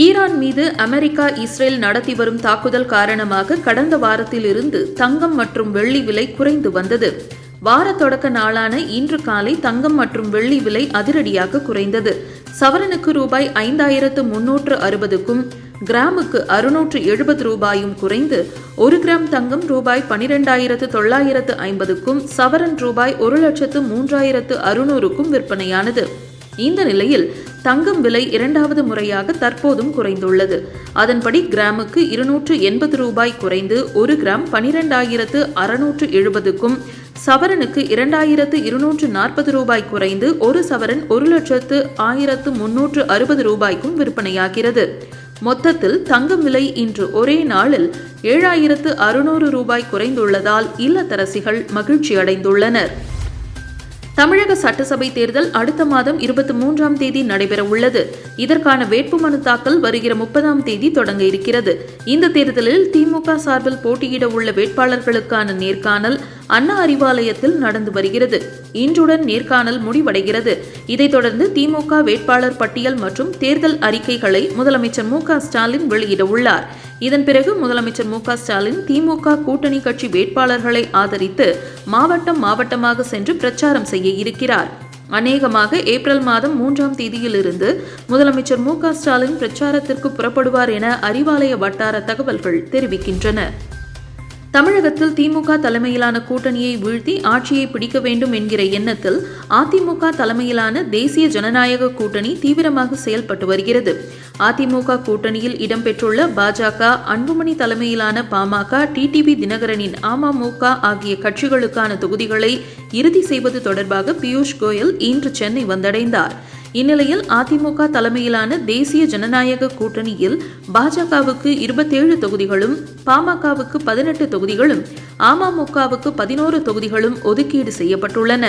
Iran மீது America, Israel நடத்தி வரும் தாக்குதல் காரணமாக கடந்த வாரத்திலிருந்து தங்கம் மற்றும் வெள்ளி விலை குறைந்து வந்தது. வார தொடக்க நாளான இன்று காலை தங்கம் மற்றும் வெள்ளி விலை அதிரடியாக குறைந்தது. சவரனுக்கு ரூபாய் 5360க்கும் கிராமுக்கு 670 ரூபாயும் குறைந்து 1 கிராம் தங்கம் ரூபாய் 12,950க்கும் சவரன் ரூபாய் 1,03,600க்கும் விற்பனையானது. இந்த நிலையில் தங்கம் விலை இரண்டாவது முறையாக தற்போதும் குறைந்துள்ளது. அதன்படி கிராமுக்கு 280 ரூபாய் குறைந்து 1 கிராம் 12,670க்கும் சவரனுக்கு 2,240 ரூபாய் குறைந்து 1 சவரன் 1,01,360 ரூபாய்க்கும் விற்பனையாகிறது. மொத்தத்தில் தங்கம் விலை இன்று ஒரே நாளில் 7,600 ரூபாய் குறைந்துள்ளதால் இல்லத்தரசிகள் மகிழ்ச்சி அடைந்துள்ளனர். தமிழக சட்டசபை தேர்தல் அடுத்த மாதம் 23ஆம் தேதி நடைபெற உள்ளது. இதற்கான வேட்புமனு தாக்கல் வருகிற 30ஆம் தேதி தொடங்க இருக்கிறது. இந்த தேர்தலில் திமுக சார்பில் போட்டியிட உள்ள வேட்பாளர்களுக்கான நேர்காணல் அண்ணா அறிவாலயத்தில் நடந்து வருகிறது. இன்றுடன் நேர்காணல் முடிவடைகிறது. இதைத் தொடர்ந்து திமுக வேட்பாளர் பட்டியல் மற்றும் தேர்தல் அறிக்கைகளை முதலமைச்சர் மு.க.ஸ்டாலின் வெளியிட உள்ளார். இதன் பிறகு முதலமைச்சர் மு.க.ஸ்டாலின் திமுக கூட்டணி கட்சி வேட்பாளர்களை ஆதரித்து மாவட்டமாக சென்று பிரச்சாரம் செய்ய இருக்கிறார். அநேகமாக ஏப்ரல் மாதம் 3ஆம் தேதியிலிருந்து முதலமைச்சர் மு.க.ஸ்டாலின் பிரச்சாரத்திற்கு புறப்படுவார் என அறிவாலய வட்டார தகவல்கள் தெரிவிக்கின்றன. தமிழகத்தில் திமுக தலைமையிலான கூட்டணியை வீழ்த்தி ஆட்சியை பிடிக்க வேண்டும் என்கிற எண்ணத்தில் அதிமுக தலைமையிலான தேசிய ஜனநாயக கூட்டணி தீவிரமாக செயல்பட்டு வருகிறது. அதிமுக கூட்டணியில் இடம்பெற்றுள்ள பாஜக, அன்புமணி தலைமையிலான பாமக, டிடிவி தினகரனின் அமமுக ஆகிய கட்சிகளுக்கான தொகுதிகளை இறுதி செய்வது தொடர்பாக பியூஷ் கோயல் இன்று சென்னை வந்தடைந்தார். இந்நிலையில் அதிமுக தலைமையிலான தேசிய ஜனநாயக கூட்டணியில் பாஜகவுக்கு 27 தொகுதிகளும், பாமகவுக்கு 18 தொகுதிகளும், அமமுகவுக்கு 11 தொகுதிகளும் ஒதுக்கீடு செய்யப்பட்டுள்ளன.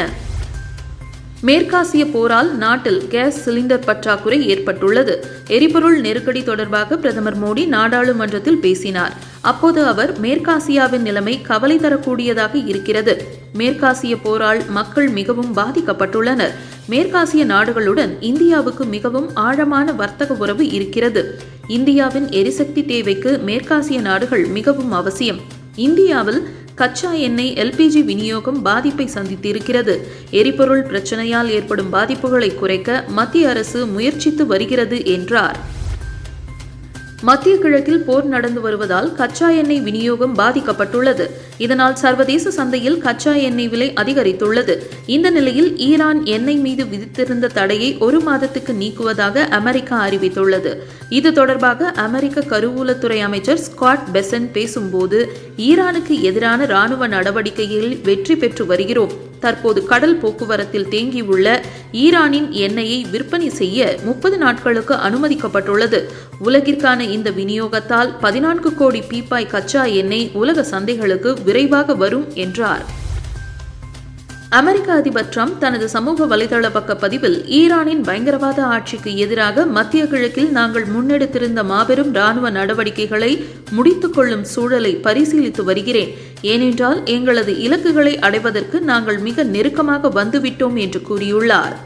மேற்காசிய போரால் நாட்டில் கேஸ் சிலிண்டர் பற்றாக்குறை ஏற்பட்டுள்ளது. எரிபொருள் நெருக்கடி தொடர்பாக பிரதமர் மோடி நாடாளுமன்றத்தில் பேசினார். அப்போது அவர் மேற்காசியாவின் நிலைமை கவலை தரக்கூடியதாக இருக்கிறது. மேற்காசிய போரால் மக்கள் மிகவும் பாதிக்கப்பட்டுள்ளனர். மேற்காசிய நாடுகளுடன் இந்தியாவுக்கு மிகவும் ஆழமான வர்த்தக உறவு இருக்கிறது. இந்தியாவின் எரிசக்தி தேவைக்கு மேற்காசிய நாடுகள் மிகவும் அவசியம். இந்தியாவில் கச்சா எண்ணெய் LPG விநியோகம் பாதிப்பை சந்தித்திருக்கிறது. எரிபொருள் பிரச்சனையால் ஏற்படும் பாதிப்புகளை குறைக்க மத்திய அரசு முயற்சித்து வருகிறது என்றார். மத்திய கிழக்கில் போர் நடந்து வருவதால் கச்சா எண்ணெய் விநியோகம் பாதிக்கப்பட்டுள்ளது. இதனால் சர்வதேச சந்தையில் கச்சா எண்ணெய் விலை அதிகரித்துள்ளது. இந்த நிலையில் ஈரான் எண்ணெய் மீது விதித்திருந்த தடையை 1 மாதத்துக்கு நீக்குவதாக அமெரிக்கா அறிவித்துள்ளது. இது தொடர்பாக அமெரிக்க கருவூலத்துறை அமைச்சர் ஸ்காட் பெசன்ட் பேசும்போது, ஈரானுக்கு எதிரான ராணுவ நடவடிக்கைகளில் வெற்றி பெற்று வருகிறோம். தற்போது கடல் போக்குவரத்தில் தேங்கியுள்ள ஈரானின் எண்ணெயை விற்பனை செய்ய 30 நாட்களுக்கு அனுமதிக்கப்பட்டுள்ளது. உலகிற்கான இந்த விநியோகத்தால் 14 கோடி பீப்பாய் கச்சா எண்ணெய் உலக சந்தைகளுக்கு விரைவாக வரும் என்றார். அமெரிக்க அதிபர் டிரம்ப் தனது சமூக வலைதள பக்க பதிவில், ஈரானின் பயங்கரவாத ஆட்சிக்கு எதிராக மத்திய கிழக்கில் நாங்கள் முன்னெடுத்திருந்த மாபெரும் ராணுவ நடவடிக்கைகளை முடித்துக் கொள்ளும் சூழலை பரிசீலித்து வருகிறேன். ஏனென்றால் எங்களது இலக்குகளை அடைவதற்கு நாங்கள் மிக நெருக்கமாக வந்துவிட்டோம் என்று கூறியுள்ளார்.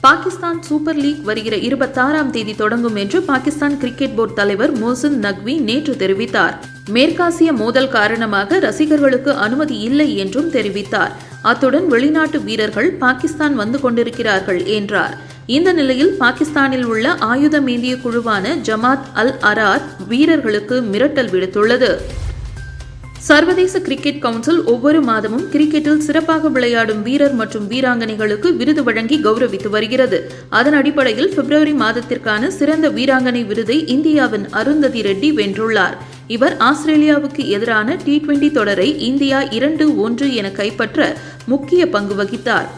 பாகிஸ்தான் சூப்பர் லீக் வருகிற 26ஆம் தேதி தொடங்கும் என்று பாகிஸ்தான் கிரிக்கெட் போர்டு தலைவர் மோசின் நக்வி நேற்று தெரிவித்தார். மேற்காசிய மோதல் காரணமாக ரசிகர்களுக்கு அனுமதி இல்லை என்றும் தெரிவித்தார். அத்துடன் வெளிநாட்டு வீரர்கள் பாகிஸ்தான் வந்து கொண்டிருக்கிறார்கள் என்றார். இந்த நிலையில் பாகிஸ்தானில் உள்ள ஆயுதமேந்திய குழுவான ஜமாத் அல் அரார் வீரர்களுக்கு மிரட்டல் விடுத்துள்ளது. சர்வதேச கிரிக்கெட் கவுன்சில் ஒவ்வொரு மாதமும் கிரிக்கெட்டில் சிறப்பாக விளையாடும் வீரர் மற்றும் வீராங்கனைகளுக்கு விருது வழங்கி கௌரவித்து வருகிறது. அதன் அடிப்படையில் பிப்ரவரி மாதத்திற்கான சிறந்த வீராங்கனை விருதை இந்தியாவின் அருந்ததி ரெட்டி வென்றுள்ளார். இவர் ஆஸ்திரேலியாவுக்கு எதிரான T20 தொடரை இந்தியா 2-1 என கைப்பற்ற முக்கிய பங்கு வகித்தார்.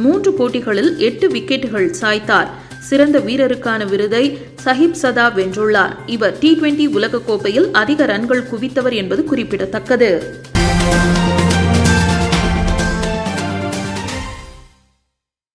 3 போட்டிகளில் 8 விக்கெட்டுகள் சாய்த்தார். சிறந்த வீரருக்கான விருதை சஹிப் சதா வென்றுள்ளார். இவர் T20 உலகக்கோப்பையில் அதிக ரன்கள் குவித்தவர் என்பது குறிப்பிடத்தக்கது.